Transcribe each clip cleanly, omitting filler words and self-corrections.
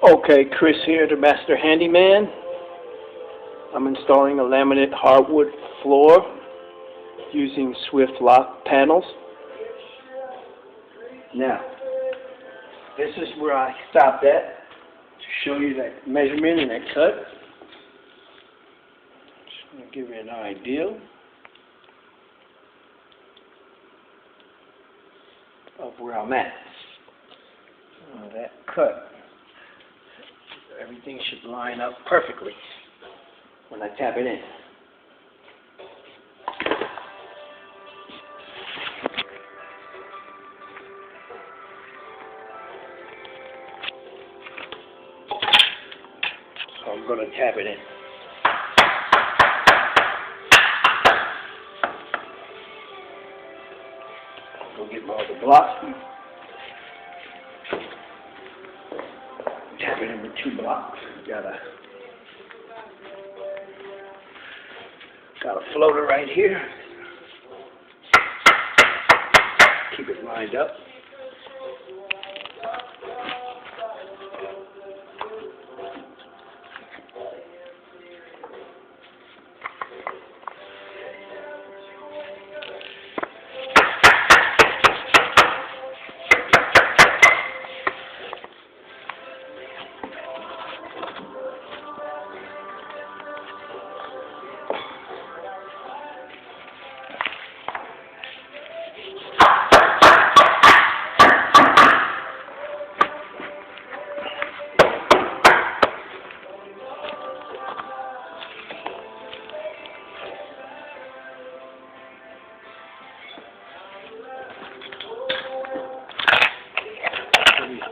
Okay, Chris here, the Master Handyman. I'm installing a laminate hardwood floor using Swift lock panels. Now, this is where I stopped at to show you that measurement and that cut. Just going to give you an idea of where I'm at. That cut. Everything should line up perfectly when I tap it in. So I'm going to tap it in. Go get all the blocks. Tap it in with 2 blocks. Got a floater right here. Keep it lined up.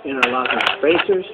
Interlocking spacers.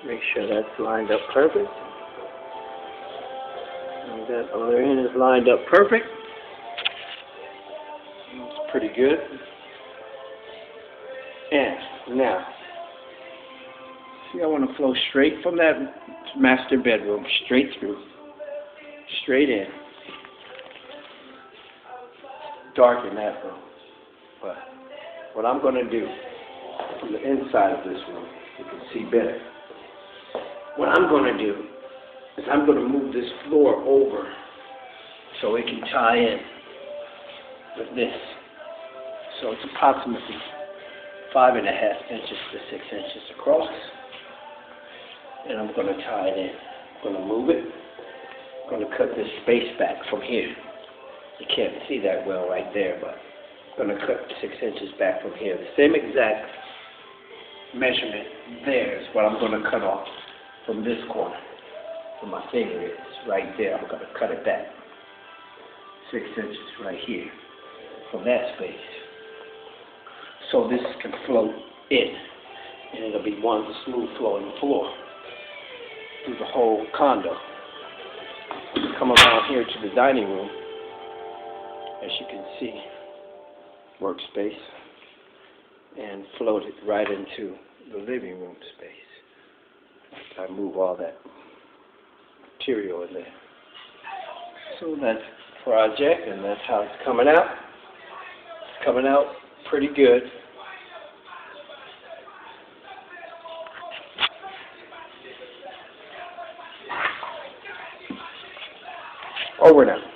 Make sure that's lined up perfect. And that other end is lined up perfect. It's pretty good. And now, see, I want to flow straight from that master bedroom, straight through, straight in. Darken that room. But what I'm going to do from the inside of this room, you can see better. What I'm going to do is I'm going to move this floor over so it can tie in with this. So it's approximately 5.5 inches to 6 inches across. And I'm going to tie it in. I'm going to move it. I'm going to cut this space back from here. You can't see that well right there, but I'm going to cut 6 inches back from here. The same exact measurement there is what I'm going to cut off from this corner, where my finger is, right there. I'm going to cut it back 6 inches right here from that space. So this can float in, and it'll be one smooth flowing floor through the whole condo. Come around here to the dining room, as you can see, workspace, and float it right into the living room space. I move all that material in there. So that's the project, and that's how it's coming out. It's coming out pretty good. Over now.